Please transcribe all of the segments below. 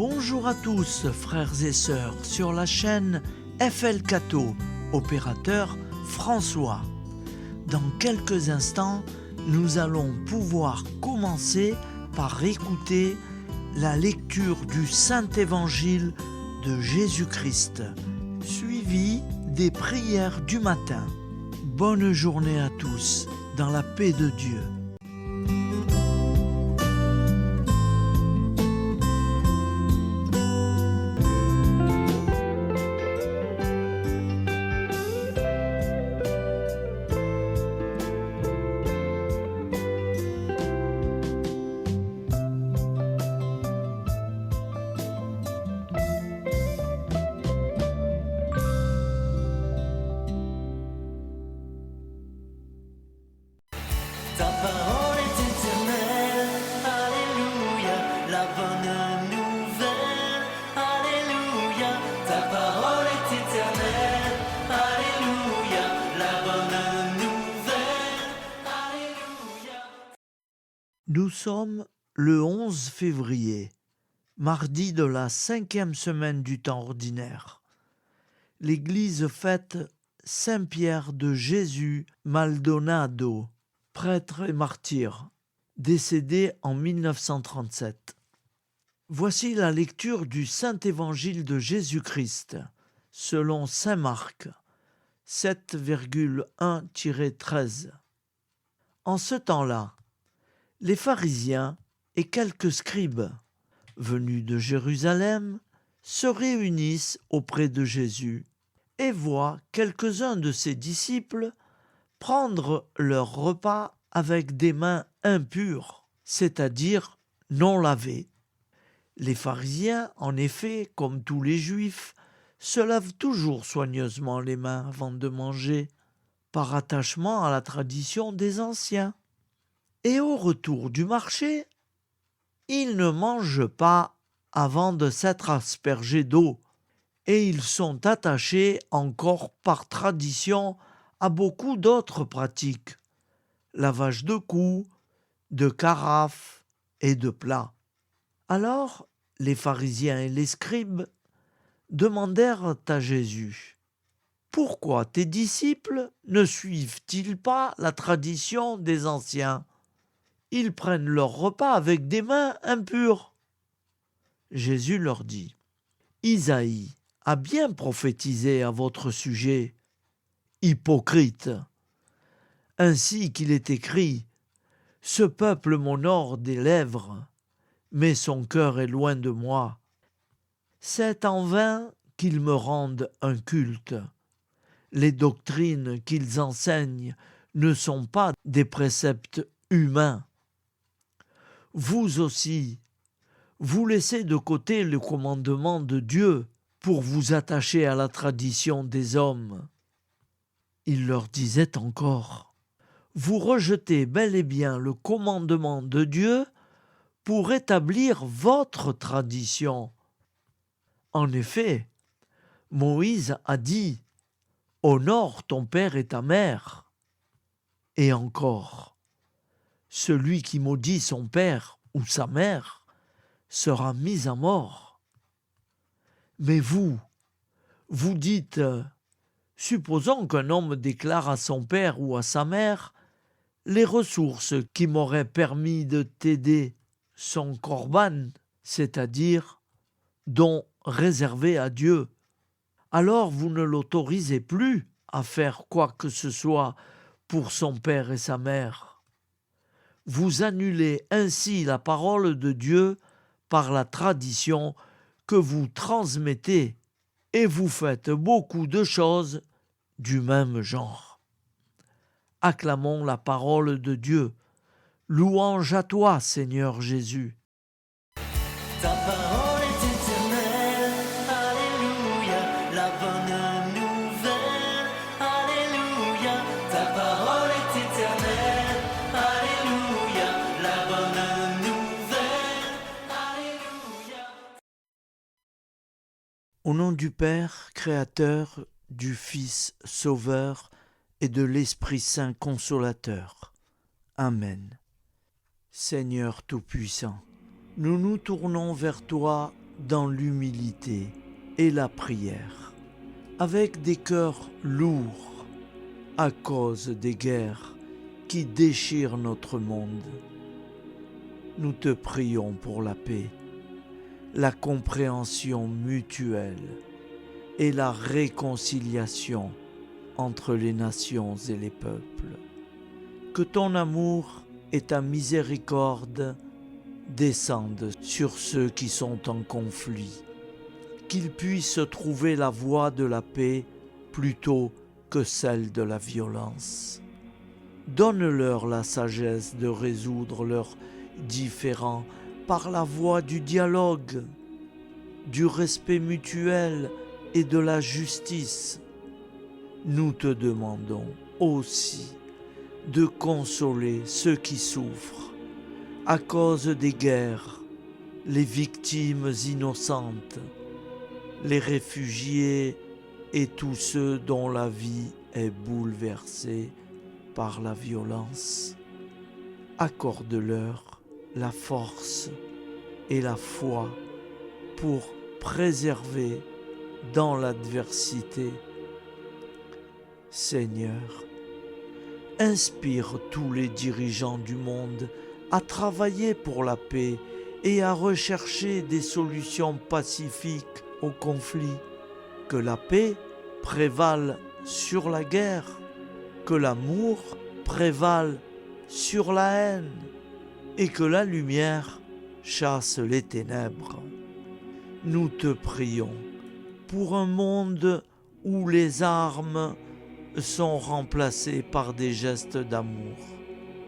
Bonjour à tous, frères et sœurs, sur la chaîne FL Cato, opérateur François. Dans quelques instants, nous allons pouvoir commencer par écouter la lecture du Saint-Évangile de Jésus-Christ, suivi des prières du matin. Bonne journée à tous, dans la paix de Dieu. Ta parole est éternelle, alléluia, la bonne nouvelle, alléluia. Ta parole est éternelle, alléluia, la bonne nouvelle, alléluia. Nous sommes le 11 février, mardi de la 5e semaine du temps ordinaire. L'Église fête Saint-Pierre de Jésus Maldonado, prêtre et martyr, décédé en 1937. Voici la lecture du Saint-Évangile de Jésus-Christ, selon saint Marc, 7,1-13. En ce temps-là, les pharisiens et quelques scribes, venus de Jérusalem, se réunissent auprès de Jésus et voient quelques-uns de ses disciples prendre leur repas avec des mains impures, c'est-à-dire non lavées. Les pharisiens, en effet, comme tous les juifs, se lavent toujours soigneusement les mains avant de manger, par attachement à la tradition des anciens. Et au retour du marché, ils ne mangent pas avant de s'être aspergés d'eau, et ils sont attachés encore par tradition à beaucoup d'autres pratiques, lavage de cou, de carafes et de plats. Alors les pharisiens et les scribes demandèrent à Jésus : « Pourquoi tes disciples ne suivent-ils pas la tradition des anciens ? Ils prennent leur repas avec des mains impures. » Jésus leur dit : « Isaïe a bien prophétisé à votre sujet, hypocrite, ainsi qu'il est écrit : ce peuple m'honore des lèvres, mais son cœur est loin de moi. C'est en vain qu'ils me rendent un culte. Les doctrines qu'ils enseignent ne sont pas des préceptes humains. Vous aussi, vous laissez de côté le commandement de Dieu pour vous attacher à la tradition des hommes. » Il leur disait encore : « Vous rejetez bel et bien le commandement de Dieu pour établir votre tradition. En effet, Moïse a dit : honore ton père et ta mère. Et encore, celui qui maudit son père ou sa mère sera mis à mort. Mais vous dites : supposons qu'un homme déclare à son père ou à sa mère : les ressources qui m'auraient permis de t'aider sont corban, c'est-à-dire dons réservés à Dieu. Alors vous ne l'autorisez plus à faire quoi que ce soit pour son père et sa mère. Vous annulez ainsi la parole de Dieu par la tradition que vous transmettez, et vous faites beaucoup de choses du même genre. » Acclamons la parole de Dieu. Louange à toi, Seigneur Jésus. Ta parole est éternelle, alléluia, la bonne nouvelle, alléluia. Ta parole est éternelle, alléluia, la bonne nouvelle, alléluia. Au nom du Père, Créateur, du Fils, Sauveur et de l'Esprit Saint Consolateur. Amen. Seigneur Tout-Puissant, nous nous tournons vers toi dans l'humilité et la prière, avec des cœurs lourds à cause des guerres qui déchirent notre monde. Nous te prions pour la paix, la compréhension mutuelle et la réconciliation entre les nations et les peuples. Que ton amour et ta miséricorde descendent sur ceux qui sont en conflit, qu'ils puissent trouver la voie de la paix plutôt que celle de la violence. Donne-leur la sagesse de résoudre leurs différends par la voie du dialogue, du respect mutuel et de la justice. Nous te demandons aussi de consoler ceux qui souffrent à cause des guerres, les victimes innocentes, les réfugiés et tous ceux dont la vie est bouleversée par la violence. Accorde-leur la force et la foi pour préserver dans l'adversité. Seigneur, inspire tous les dirigeants du monde à travailler pour la paix et à rechercher des solutions pacifiques aux conflits. Que la paix prévale sur la guerre, que l'amour prévale sur la haine et que la lumière chasse les ténèbres. Nous te prions pour un monde où les armes sont remplacées par des gestes d'amour,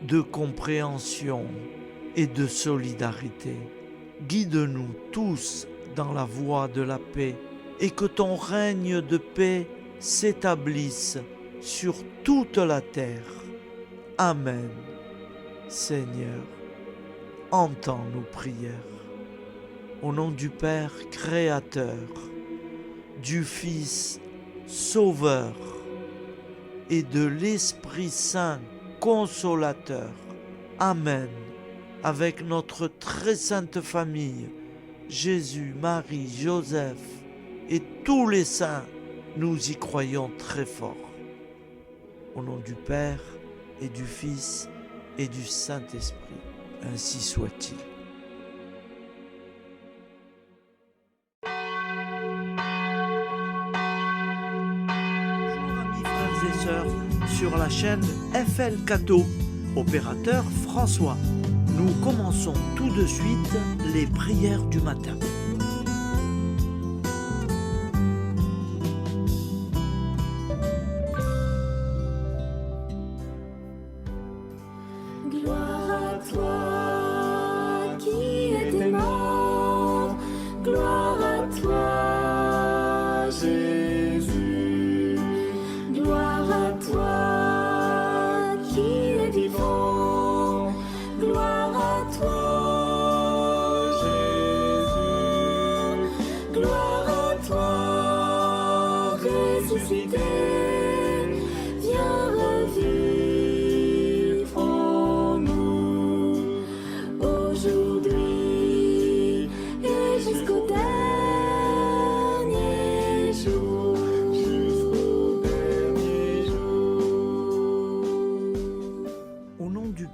de compréhension et de solidarité. Guide-nous tous dans la voie de la paix et que ton règne de paix s'établisse sur toute la terre. Amen. Seigneur, entends nos prières. Au nom du Père Créateur, du Fils Sauveur et de l'Esprit Saint Consolateur. Amen. Avec notre très sainte famille, Jésus, Marie, Joseph et tous les saints, nous y croyons très fort. Au nom du Père et du Fils et du Saint-Esprit, ainsi soit-il. Bonjour amis frères et sœurs sur la chaîne FL Cato, opérateur François. Nous commençons tout de suite les prières du matin. Gloire à toi qui étais mort, gloire à toi Jésus, gloire à toi qui es vivant, gloire à toi Jésus, gloire à toi ressuscité, viens revivre.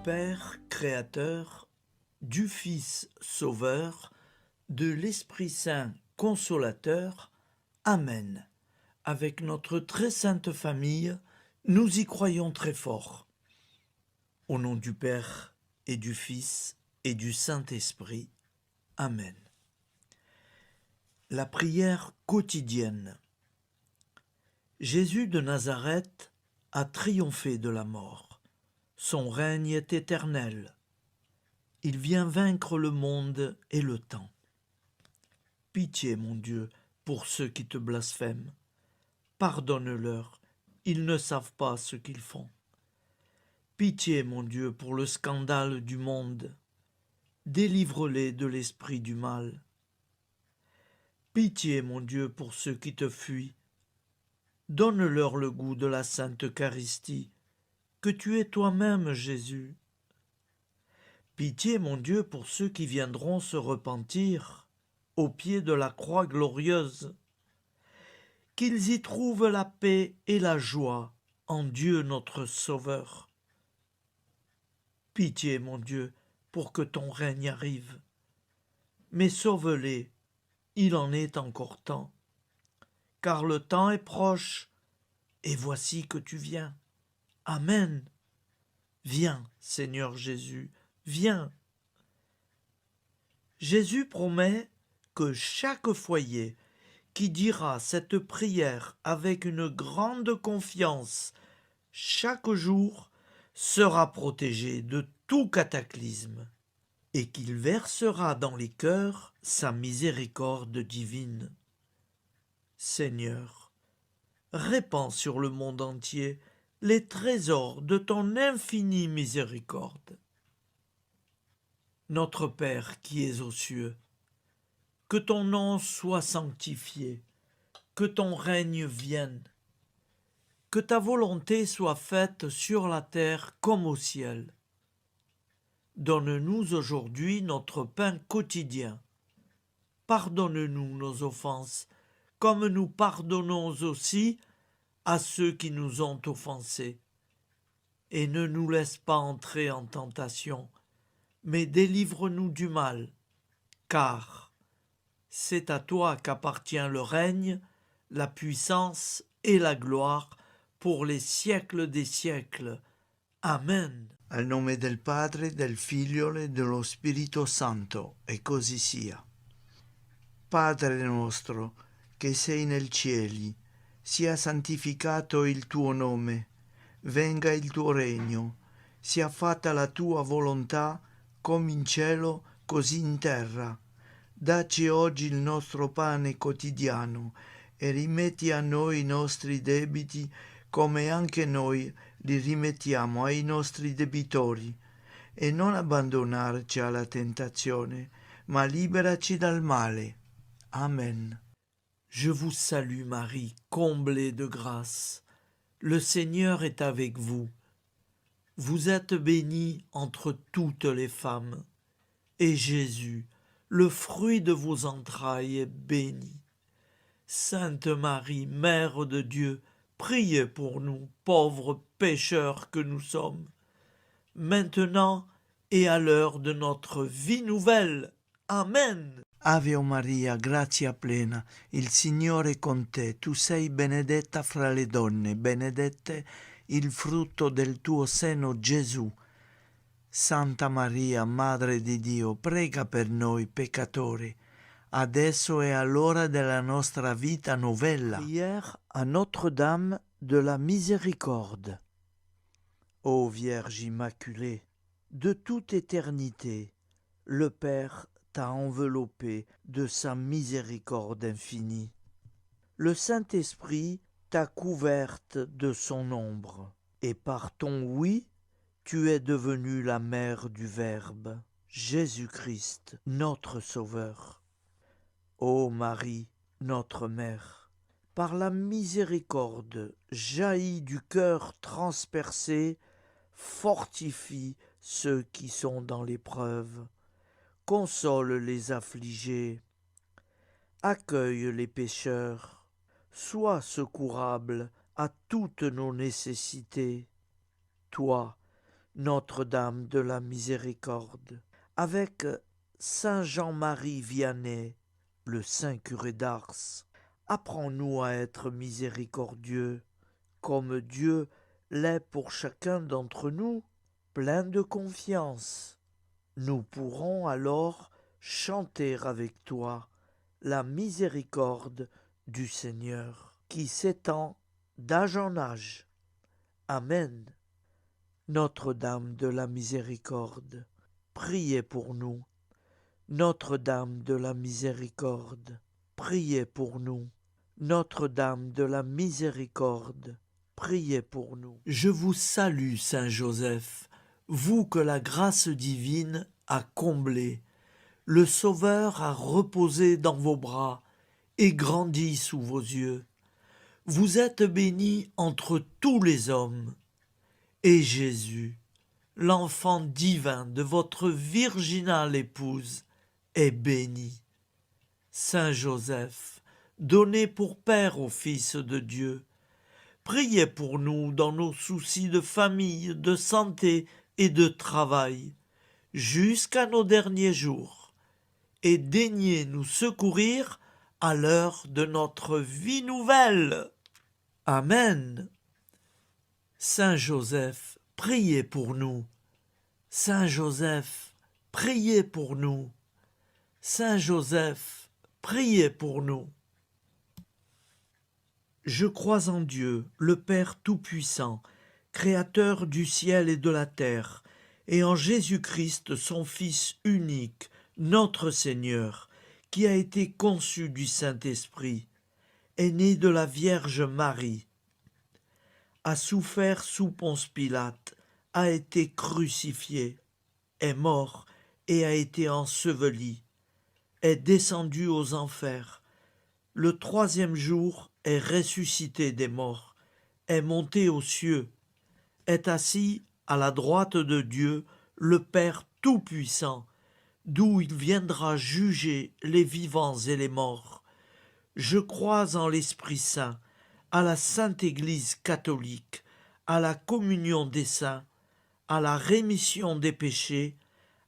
Père Créateur, du Fils Sauveur, de l'Esprit Saint Consolateur. Amen. Avec notre très sainte famille, nous y croyons très fort. Au nom du Père et du Fils et du Saint-Esprit. Amen. La prière quotidienne. Jésus de Nazareth a triomphé de la mort. Son règne est éternel. Il vient vaincre le monde et le temps. Pitié, mon Dieu, pour ceux qui te blasphèment. Pardonne-leur, ils ne savent pas ce qu'ils font. Pitié, mon Dieu, pour le scandale du monde. Délivre-les de l'esprit du mal. Pitié, mon Dieu, pour ceux qui te fuient. Donne-leur le goût de la Sainte Eucharistie, que tu es toi-même, Jésus. Pitié, mon Dieu, pour ceux qui viendront se repentir. au pied de la croix glorieuse, qu'ils y trouvent la paix et la joie en Dieu notre Sauveur. Pitié, mon Dieu, pour que ton règne arrive. Mais sauve-les, il en est encore temps, car le temps est proche, et voici que tu viens. Amen. Viens, Seigneur Jésus, viens. Jésus promet que chaque foyer qui dira cette prière avec une grande confiance chaque jour sera protégé de tout cataclysme et qu'il versera dans les cœurs sa miséricorde divine. Seigneur, répands sur le monde entier les trésors de ton infinie miséricorde. Notre Père qui es aux cieux, que ton nom soit sanctifié, que ton règne vienne, que ta volonté soit faite sur la terre comme au ciel. Donne-nous aujourd'hui notre pain quotidien. Pardonne-nous nos offenses, comme nous pardonnons aussi à ceux qui nous ont offensés. Et ne nous laisse pas entrer en tentation, mais délivre-nous du mal, car c'est à toi qu'appartient le règne, la puissance et la gloire pour les siècles des siècles. Amen. Al nome del Padre, del Figlio e dello Spirito Santo, e così sia. Padre nostro, che sei nel cieli, sia santificato il tuo nome, venga il tuo regno, sia fatta la tua volontà, come in cielo, così in terra. Dacci oggi il nostro pane quotidiano e rimetti a noi i nostri debiti, come anche noi li rimettiamo ai nostri debitori, e non abbandonarci alla tentazione, ma liberaci dal male. Amen. Je vous salue Marie, comblée de grâce. Le Seigneur est avec vous. Vous êtes bénie entre toutes les femmes, et Jésus, le fruit de vos entrailles, est béni. Sainte Marie, Mère de Dieu, priez pour nous, pauvres pécheurs que nous sommes, maintenant et à l'heure de notre vie nouvelle. Amen. Ave Maria, grazia plena, il Signore è con te, tu sei benedetta fra le donne, benedetto il frutto del tuo seno, Gesù. Santa Maria, Madre di Dio, prega per noi peccatori, adesso e all'ora della nostra vita novella. Prière à Notre-Dame de la Miséricorde. Ô Vierge Immaculée, de toute éternité, le Père t'a enveloppé de sa miséricorde infinie. Le Saint-Esprit t'a couverte de son ombre, et par ton oui, tu es devenue la mère du Verbe, Jésus-Christ, notre Sauveur. Ô Marie, notre Mère, par la miséricorde jaillie du cœur transpercé, fortifie ceux qui sont dans l'épreuve, console les affligés, accueille les pécheurs, sois secourable à toutes nos nécessités. Toi, Notre-Dame de la Miséricorde, avec Saint Jean-Marie Vianney, le Saint curé d'Ars, apprends-nous à être miséricordieux, comme Dieu l'est pour chacun d'entre nous, plein de confiance. Nous pourrons alors chanter avec toi la miséricorde du Seigneur, qui s'étend d'âge en âge. Amen. Notre-Dame de la Miséricorde, priez pour nous. Notre-Dame de la Miséricorde, priez pour nous. Notre-Dame de la Miséricorde, priez pour nous. Je vous salue, Saint Joseph, vous que la grâce divine a comblé, le Sauveur a reposé dans vos bras et grandi sous vos yeux. Vous êtes bénie entre tous les hommes, et Jésus, l'enfant divin de votre virginale épouse, est béni. Saint Joseph, donné pour Père au Fils de Dieu, priez pour nous dans nos soucis de famille, de santé et de travail, jusqu'à nos derniers jours, et daignez nous secourir à l'heure de notre vie nouvelle. Amen. Saint Joseph, priez pour nous. Saint Joseph, priez pour nous. Saint Joseph, priez pour nous. Je crois en Dieu, le Père Tout-Puissant, Créateur du ciel et de la terre, et en Jésus-Christ, son Fils unique, notre Seigneur, qui a été conçu du Saint-Esprit, est né de la Vierge Marie, a souffert sous Ponce Pilate, a été crucifié, est mort et a été enseveli, est descendu aux enfers, le troisième jour est ressuscité des morts, est monté aux cieux, est assis à la droite de Dieu, le Père Tout-Puissant, d'où il viendra juger les vivants et les morts. Je crois en l'Esprit Saint, à la Sainte Église catholique, à la communion des saints, à la rémission des péchés,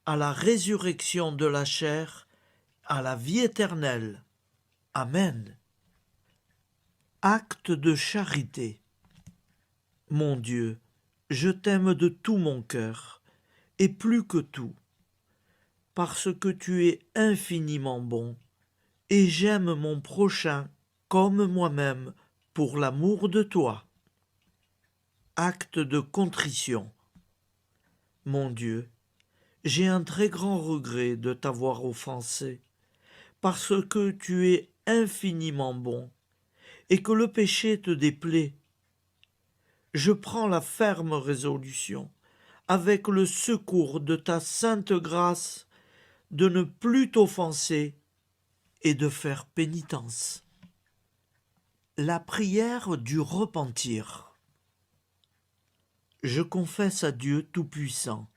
à la résurrection de la chair, à la vie éternelle. Amen. Acte de charité. Mon Dieu, je t'aime de tout mon cœur, et plus que tout, parce que tu es infiniment bon, et j'aime mon prochain comme moi-même pour l'amour de toi. Acte de contrition. Mon Dieu, j'ai un très grand regret de t'avoir offensé, parce que tu es infiniment bon, et que le péché te déplaît. Je prends la ferme résolution, avec le secours de ta sainte grâce, de ne plus t'offenser et de faire pénitence. La prière du repentir. Je confesse à Dieu Tout-Puissant,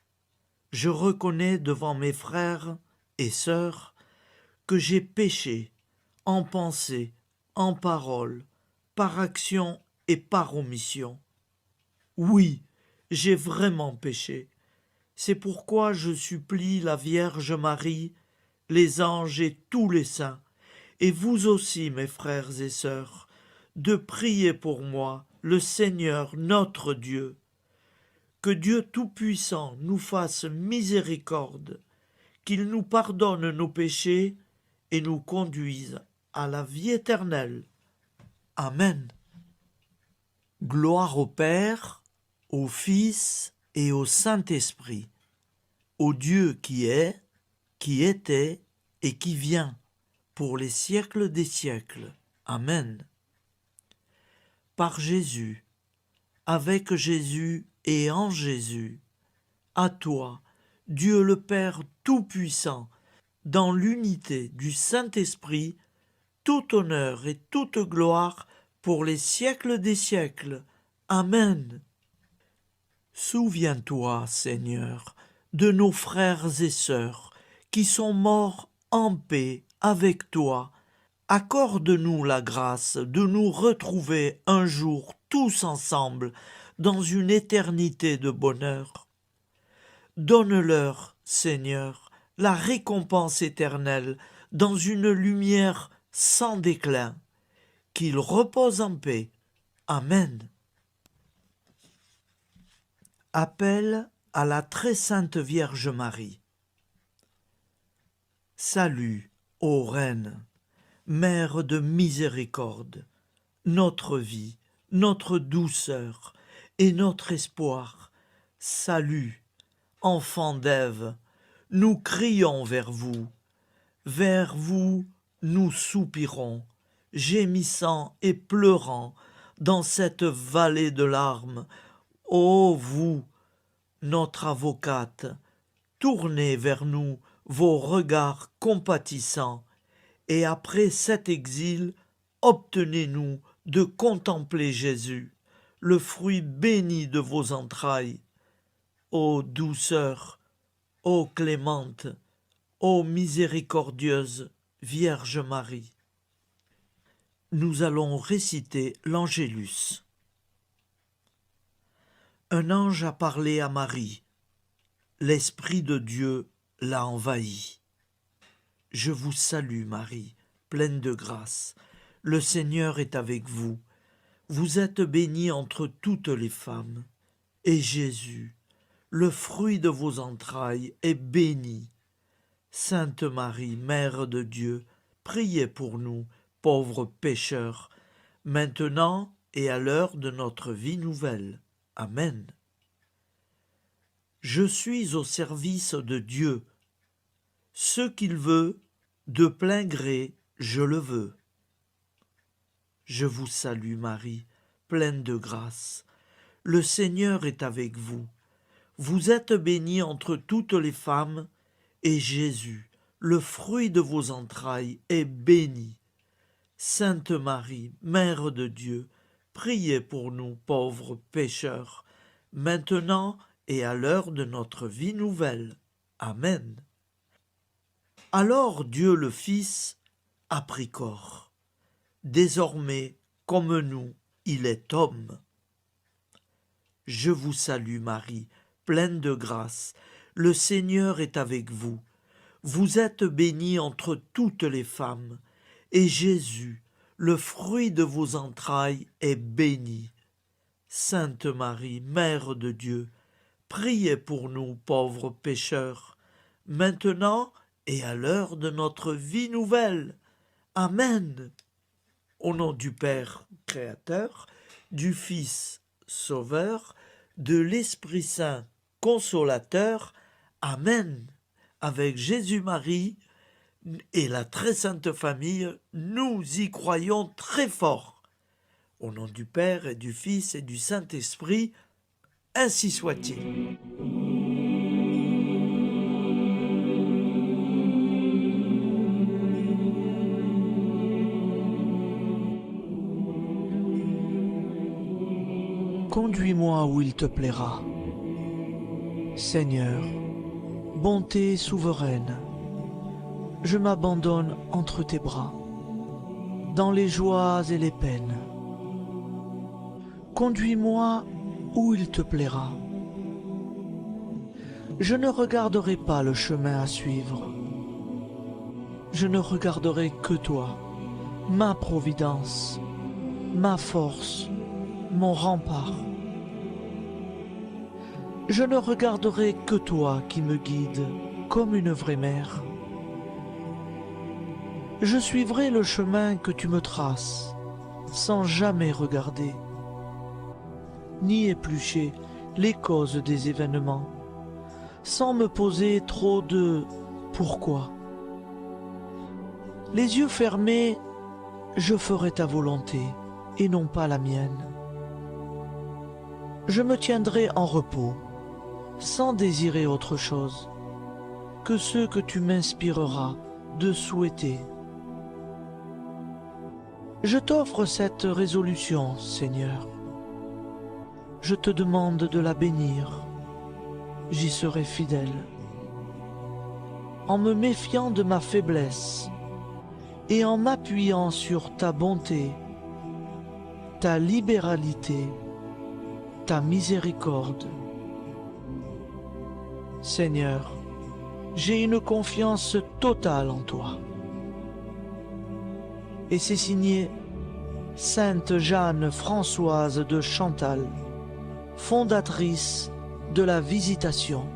je reconnais devant mes frères et sœurs que j'ai péché en pensée, en parole, par action et par omission. Oui, j'ai vraiment péché. C'est pourquoi je supplie la Vierge Marie, les anges et tous les saints, et vous aussi, mes frères et sœurs, de prier pour moi, le Seigneur notre Dieu. Que Dieu Tout-Puissant nous fasse miséricorde, qu'il nous pardonne nos péchés et nous conduise à la vie éternelle. Amen. Gloire au Père, au Fils et au Saint-Esprit, au Dieu qui est, qui était et qui vient, pour les siècles des siècles. Amen. Par Jésus, avec Jésus et en Jésus, à toi, Dieu le Père Tout-Puissant, dans l'unité du Saint-Esprit, tout honneur et toute gloire pour les siècles des siècles. Amen. Souviens-toi, Seigneur, de nos frères et sœurs qui sont morts en paix avec toi. Accorde-nous la grâce de nous retrouver un jour tous ensemble dans une éternité de bonheur. Donne-leur, Seigneur, la récompense éternelle dans une lumière sans déclin. Qu'ils reposent en paix. Amen. Appel à la très sainte Vierge Marie. Salut, ô Reine, Mère de miséricorde, notre vie, notre douceur et notre espoir. Salut, enfant d'Ève, nous crions vers vous. Vers vous, nous soupirons, gémissant et pleurant dans cette vallée de larmes. Ô vous, notre avocate, tournez vers nous vos regards compatissants, et après cet exil, obtenez-nous de contempler Jésus, le fruit béni de vos entrailles. Ô douceur, ô clémente, ô miséricordieuse Vierge Marie. Nous allons réciter l'Angélus. Un ange a parlé à Marie. L'Esprit de Dieu l'a envahie. Je vous salue Marie, pleine de grâce. Le Seigneur est avec vous. Vous êtes bénie entre toutes les femmes. Et Jésus, le fruit de vos entrailles, est béni. Sainte Marie, Mère de Dieu, priez pour nous, pauvres pécheurs, maintenant et à l'heure de notre vie nouvelle. Amen. Je suis au service de Dieu. Ce qu'il veut, de plein gré, je le veux. Je vous salue Marie, pleine de grâce. Le Seigneur est avec vous. Vous êtes bénie entre toutes les femmes, et Jésus, le fruit de vos entrailles, est béni. Sainte Marie, Mère de Dieu, priez pour nous pauvres pécheurs, maintenant et à l'heure de notre vie nouvelle. Amen. Alors Dieu le Fils a pris corps. Désormais, comme nous, il est homme. Je vous salue Marie, pleine de grâce. Le Seigneur est avec vous. Vous êtes bénie entre toutes les femmes, et Jésus, le fruit de vos entrailles, est béni. Sainte Marie, Mère de Dieu, priez pour nous pauvres pécheurs, maintenant et à l'heure de notre vie nouvelle. Amen. Au nom du Père Créateur, du Fils Sauveur, de l'Esprit Saint Consolateur. Amen. Avec Jésus-Marie et la très sainte famille, nous y croyons très fort. Au nom du Père et du Fils et du Saint-Esprit, ainsi soit-il. Conduis-moi où il te plaira. Seigneur, bonté souveraine, je m'abandonne entre tes bras, dans les joies et les peines. Conduis-moi où il te plaira. Je ne regarderai pas le chemin à suivre. Je ne regarderai que toi, ma providence, ma force, mon rempart. Je ne regarderai que toi qui me guides comme une vraie mère. Je suivrai le chemin que tu me traces, sans jamais regarder, ni éplucher les causes des événements, sans me poser trop de « pourquoi ». Les yeux fermés, je ferai ta volonté et non pas la mienne. Je me tiendrai en repos, sans désirer autre chose que ce que tu m'inspireras de souhaiter. Je t'offre cette résolution, Seigneur. Je te demande de la bénir. J'y serai fidèle. En me méfiant de ma faiblesse et en m'appuyant sur ta bonté, ta libéralité, ta miséricorde. Seigneur, j'ai une confiance totale en toi. Et c'est signé Sainte Jeanne Françoise de Chantal, fondatrice de la Visitation.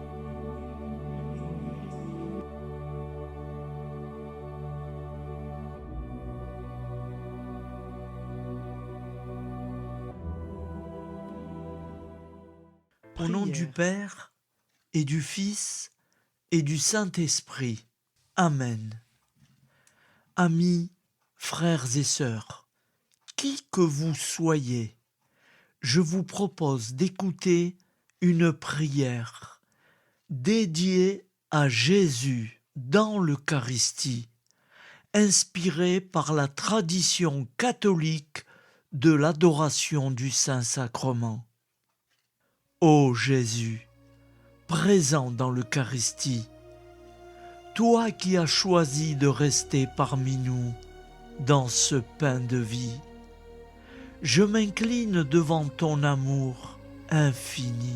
Au nom du Père et du Fils et du Saint-Esprit. Amen. Amis, frères et sœurs, qui que vous soyez, je vous propose d'écouter une prière dédiée à Jésus dans l'Eucharistie, inspirée par la tradition catholique de l'adoration du Saint-Sacrement. Ô Jésus, présent dans l'Eucharistie, toi qui as choisi de rester parmi nous dans ce pain de vie, je m'incline devant ton amour infini,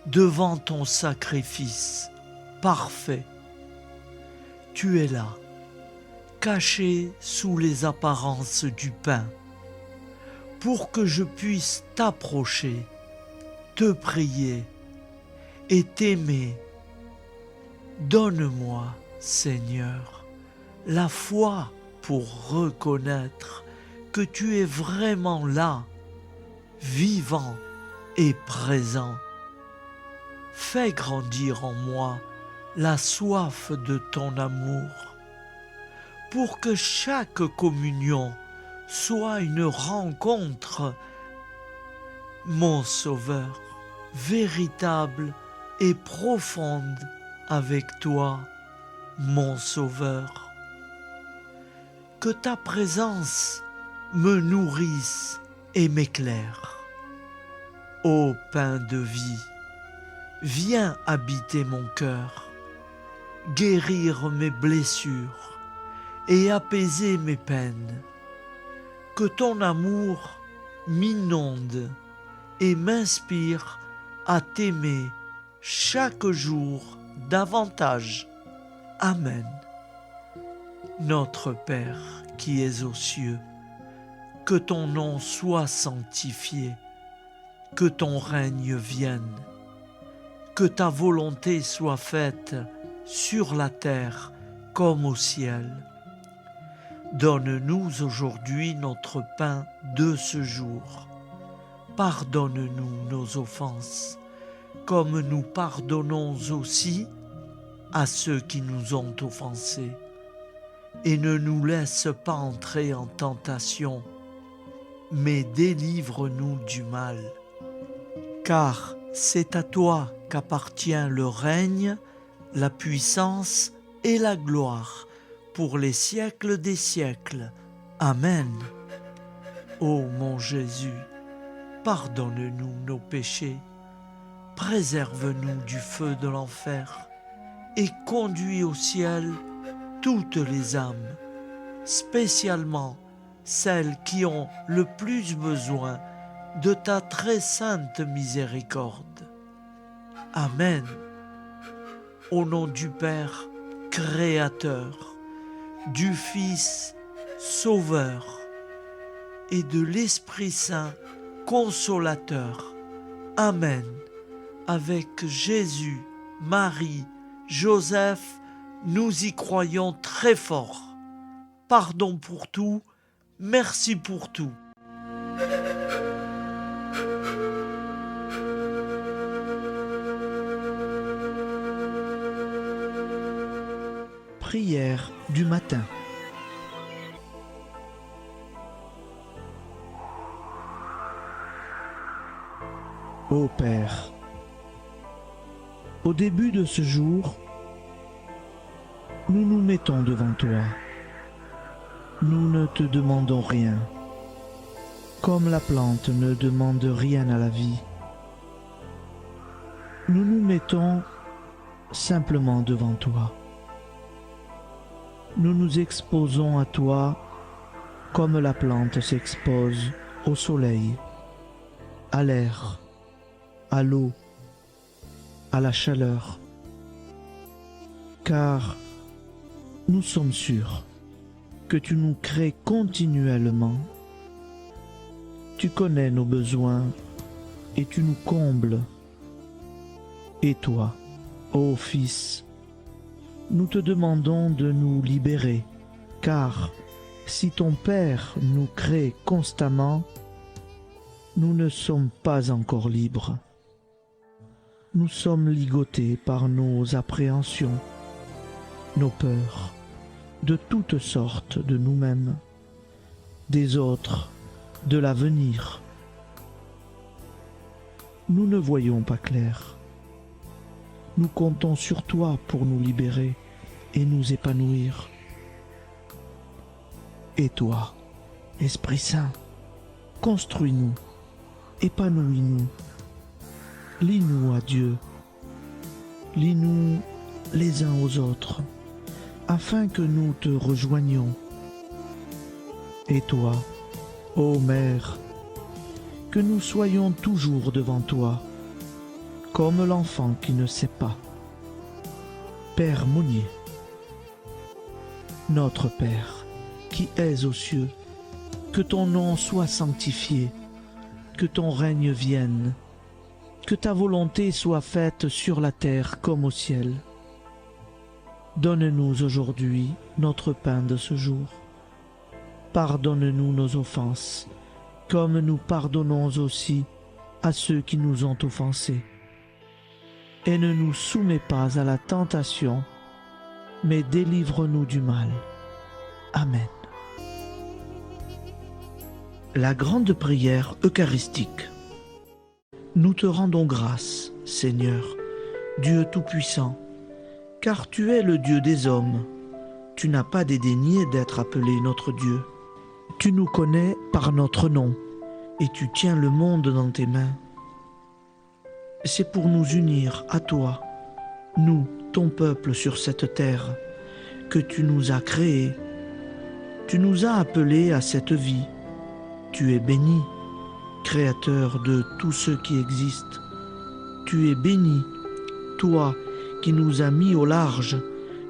devant ton sacrifice parfait. Tu es là, caché sous les apparences du pain, pour que je puisse t'approcher, te prier et t'aimer. Donne-moi, Seigneur, la foi pour reconnaître que tu es vraiment là, vivant et présent. Fais grandir en moi la soif de ton amour, pour que chaque communion soit une rencontre, mon Sauveur, véritable et profonde avec toi, mon Sauveur. Que ta présence me nourrisse et m'éclaire. Ô pain de vie, viens habiter mon cœur, guérir mes blessures et apaiser mes peines. Que ton amour m'inonde et m'inspire à t'aimer chaque jour davantage. Amen. Notre Père qui es aux cieux, que ton nom soit sanctifié, que ton règne vienne, que ta volonté soit faite sur la terre comme au ciel. Donne-nous aujourd'hui notre pain de ce jour. Pardonne-nous nos offenses, comme nous pardonnons aussi à ceux qui nous ont offensés. Et ne nous laisse pas entrer en tentation, mais délivre-nous du mal. Car c'est à toi qu'appartient le règne, la puissance et la gloire pour les siècles des siècles. Amen. Ô mon Jésus, pardonne-nous nos péchés, préserve-nous du feu de l'enfer et conduis au ciel toutes les âmes, spécialement celles qui ont le plus besoin de ta très sainte miséricorde. Amen. Au nom du Père Créateur, du Fils Sauveur et de l'Esprit Saint Consolateur. Amen. Avec Jésus, Marie, Joseph, nous y croyons très fort. Pardon pour tout, merci pour tout. Prière du matin. Ô Père, au début de ce jour, nous nous mettons devant toi. Nous ne te demandons rien, comme la plante ne demande rien à la vie. Nous nous mettons simplement devant toi. Nous nous exposons à toi comme la plante s'expose au soleil, à l'air, à l'eau, à la chaleur. Car nous sommes sûrs que tu nous crées continuellement. Tu connais nos besoins et tu nous combles. Et toi, ô Fils, nous te demandons de nous libérer, car si ton Père nous crée constamment, nous ne sommes pas encore libres. Nous sommes ligotés par nos appréhensions, nos peurs, de toutes sortes de nous-mêmes, des autres, de l'avenir. Nous ne voyons pas clair. Nous comptons sur toi pour nous libérer et nous épanouir. Et toi, Esprit Saint, construis-nous, épanouis-nous, lie-nous à Dieu, lie-nous les uns aux autres, afin que nous te rejoignions. Et toi, ô Mère, que nous soyons toujours devant toi, comme l'enfant qui ne sait pas. Père Monnier, notre Père, qui es aux cieux, que ton nom soit sanctifié, que ton règne vienne, que ta volonté soit faite sur la terre comme au ciel. Donne-nous aujourd'hui notre pain de ce jour. Pardonne-nous nos offenses, comme nous pardonnons aussi à ceux qui nous ont offensés. Et ne nous soumets pas à la tentation, mais délivre-nous du mal. Amen. La grande prière eucharistique. Nous te rendons grâce, Seigneur, Dieu Tout-Puissant, car tu es le Dieu des hommes. Tu n'as pas dédaigné d'être appelé notre Dieu. Tu nous connais par notre nom, et tu tiens le monde dans tes mains. C'est pour nous unir à toi, nous, ton peuple sur cette terre, que tu nous as créés. Tu nous as appelés à cette vie. Tu es béni, Créateur de tout ce qui existe. Tu es béni, toi qui nous as mis au large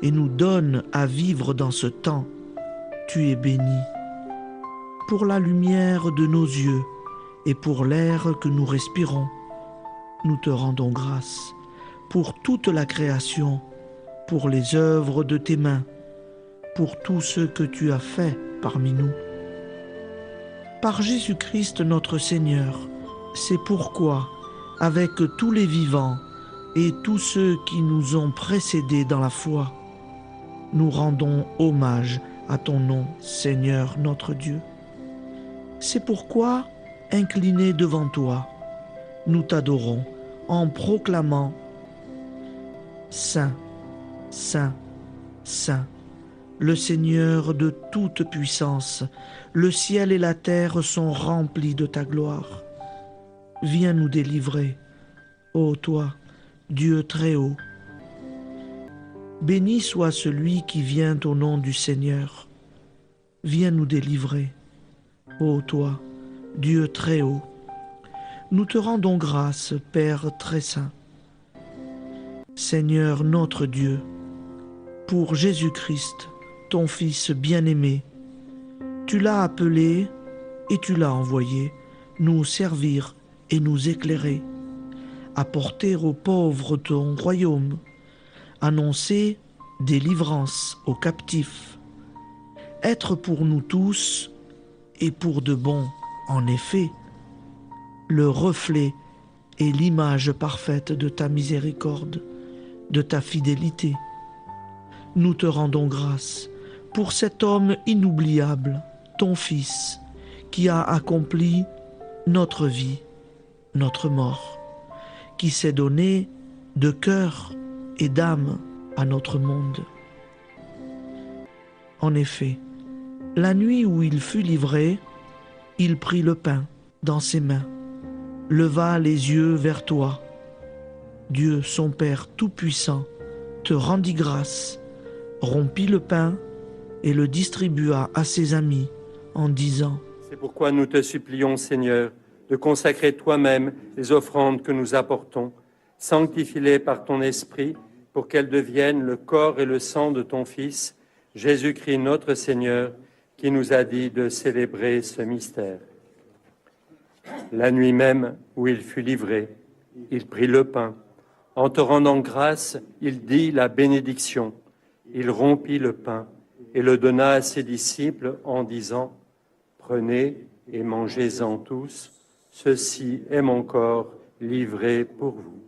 et nous donnes à vivre dans ce temps. Tu es béni. Pour la lumière de nos yeux et pour l'air que nous respirons, nous te rendons grâce. Pour toute la création, pour les œuvres de tes mains, pour tout ce que tu as fait parmi nous. Par Jésus-Christ notre Seigneur, c'est pourquoi, avec tous les vivants et tous ceux qui nous ont précédés dans la foi, nous rendons hommage à ton nom, Seigneur notre Dieu. C'est pourquoi, inclinés devant toi, nous t'adorons en proclamant « Saint, Saint, Saint ». Le Seigneur de toute puissance, le ciel et la terre sont remplis de ta gloire. Viens nous délivrer, ô toi, Dieu très haut. Béni soit celui qui vient au nom du Seigneur. Viens nous délivrer, ô toi, Dieu très haut. Nous te rendons grâce, Père très saint. Seigneur notre Dieu, pour Jésus-Christ, ton Fils bien-aimé, tu l'as appelé et tu l'as envoyé nous servir et nous éclairer, apporter aux pauvres ton royaume, annoncer délivrance aux captifs, être pour nous tous et pour de bon, en effet, le reflet et l'image parfaite de ta miséricorde, de ta fidélité. Nous te rendons grâce pour cet homme inoubliable, ton Fils, qui a accompli notre vie, notre mort, qui s'est donné de cœur et d'âme à notre monde. En effet, la nuit où il fut livré, il prit le pain dans ses mains, leva les yeux vers toi. Dieu, son Père Tout-Puissant, te rendit grâce, rompit le pain et le distribua à ses amis en disant : C'est pourquoi nous te supplions, Seigneur, de consacrer toi-même les offrandes que nous apportons. Sanctifie-les par ton Esprit pour qu'elles deviennent le corps et le sang de ton Fils, Jésus-Christ notre Seigneur, qui nous a dit de célébrer ce mystère. La nuit même où il fut livré, il prit le pain. En te rendant grâce, il dit la bénédiction. Il rompit le pain et le donna à ses disciples en disant : Prenez et mangez-en tous, ceci est mon corps livré pour vous.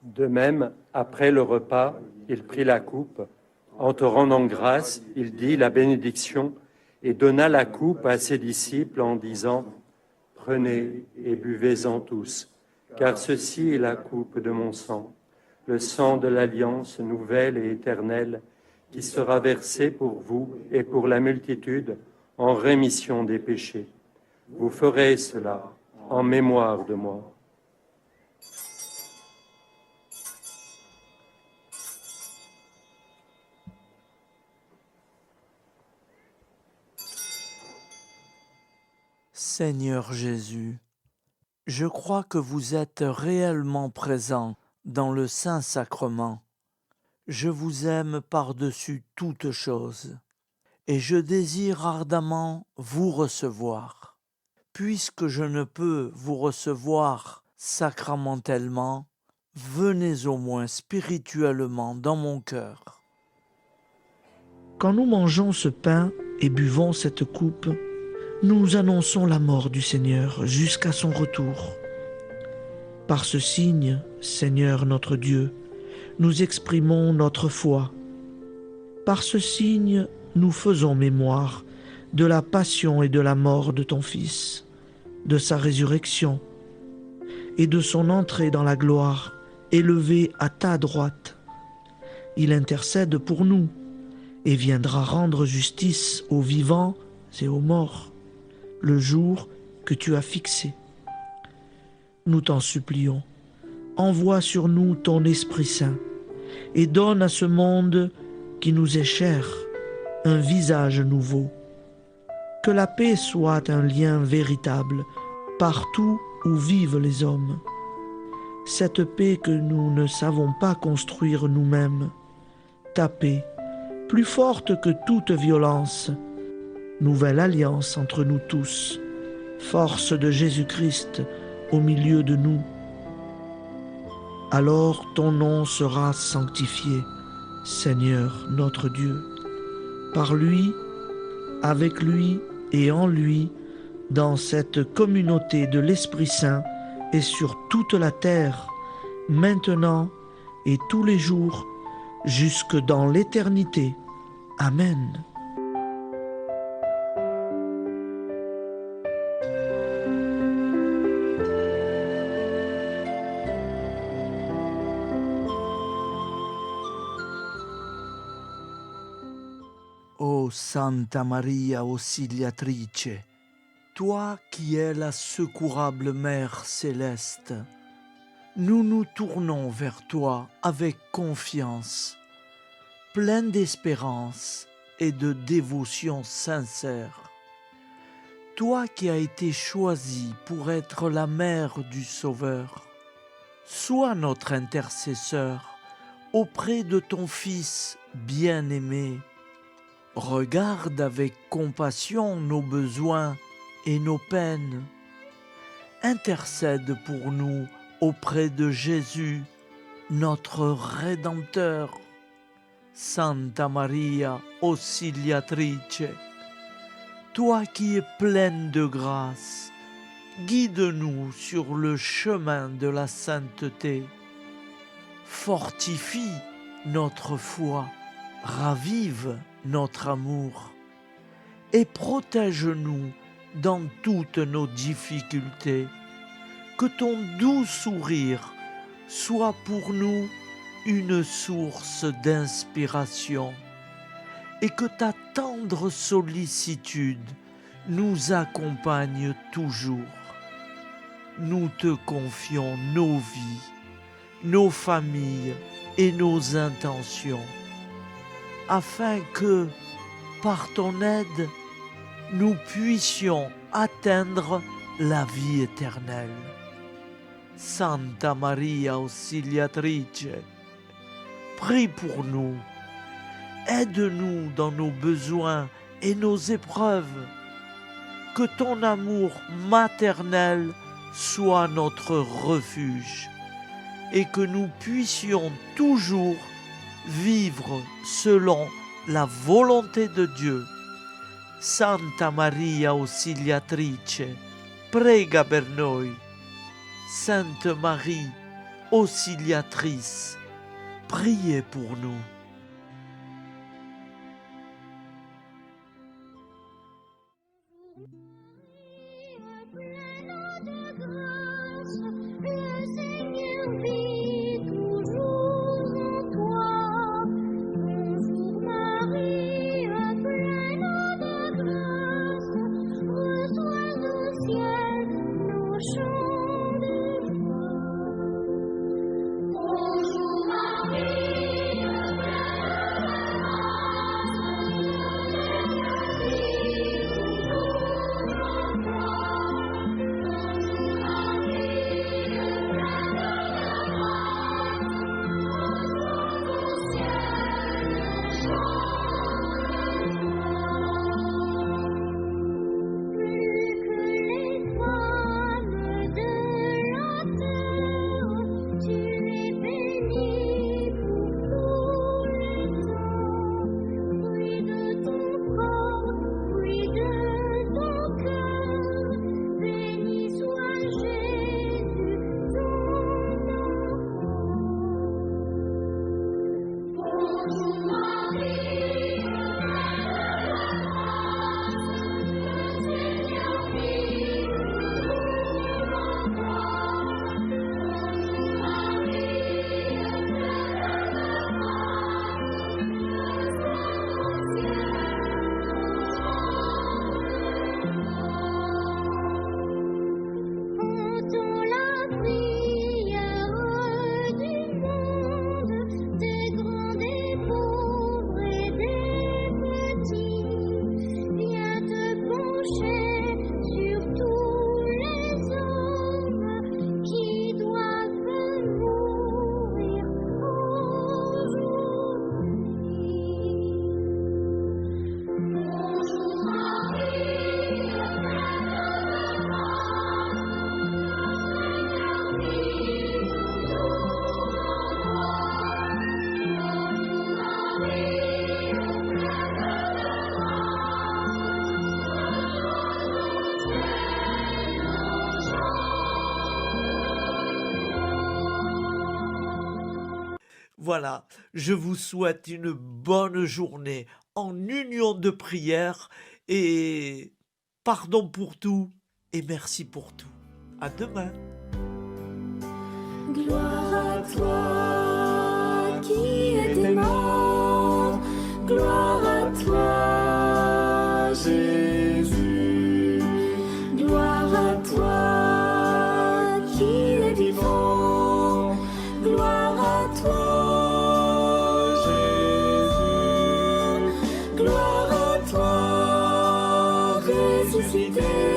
De même, après le repas, il prit la coupe. En te rendant grâce, il dit la bénédiction et donna la coupe à ses disciples en disant : Prenez et buvez-en tous, car ceci est la coupe de mon sang, le sang de l'alliance nouvelle et éternelle, qui sera versé pour vous et pour la multitude en rémission des péchés. Vous ferez cela en mémoire de moi. Seigneur Jésus, je crois que vous êtes réellement présent dans le Saint-Sacrement. Je vous aime par-dessus toute chose et je désire ardemment vous recevoir. Puisque je ne peux vous recevoir sacramentellement, venez au moins spirituellement dans mon cœur. Quand nous mangeons ce pain et buvons cette coupe, nous annonçons la mort du Seigneur jusqu'à son retour. Par ce signe, Seigneur notre Dieu, nous exprimons notre foi. Par ce signe, nous faisons mémoire de la passion et de la mort de ton Fils, de sa résurrection et de son entrée dans la gloire, élevé à ta droite. Il intercède pour nous et viendra rendre justice aux vivants et aux morts, le jour que tu as fixé. Nous t'en supplions, envoie sur nous ton Esprit Saint et donne à ce monde qui nous est cher un visage nouveau. Que la paix soit un lien véritable partout où vivent les hommes. Cette paix que nous ne savons pas construire nous-mêmes. Ta paix, plus forte que toute violence. Nouvelle alliance entre nous tous. Force de Jésus-Christ au milieu de nous. Alors ton nom sera sanctifié, Seigneur notre Dieu. Par lui, avec lui et en lui, dans cette communauté de l'Esprit Saint et sur toute la terre, maintenant et tous les jours, jusque dans l'éternité. Amen. Ô Santa Maria Auxiliatrice, toi qui es la secourable Mère céleste, nous nous tournons vers toi avec confiance, plein d'espérance et de dévotion sincère. Toi qui as été choisie pour être la mère du Sauveur, sois notre intercesseur auprès de ton Fils bien-aimé. Regarde avec compassion nos besoins et nos peines. Intercède pour nous auprès de Jésus, notre Rédempteur. Santa Maria Auxiliatrice, toi qui es pleine de grâce, guide-nous sur le chemin de la sainteté. Fortifie notre foi, ravive notre amour et protège-nous dans toutes nos difficultés. Que ton doux sourire soit pour nous une source d'inspiration et que ta tendre sollicitude nous accompagne toujours. Nous te confions nos vies, nos familles et nos intentions, afin que, par ton aide, nous puissions atteindre la vie éternelle. Santa Maria Auxiliatrice, prie pour nous, aide-nous dans nos besoins et nos épreuves, que ton amour maternel soit notre refuge et que nous puissions toujours vivre selon la volonté de Dieu. Santa Maria Auxiliatrice, prega per noi. Sainte Marie, Auxiliatrice, priez pour nous. Le Seigneur vit toujours en toi. Bonjour Voilà, je vous souhaite une bonne journée en union de prière et pardon pour tout et merci pour tout. À demain. Gloire à toi qui étais mort, gloire à toi Jésus, gloire à toi qui es vivant, gloire à toi Jésus, gloire à toi ressuscité.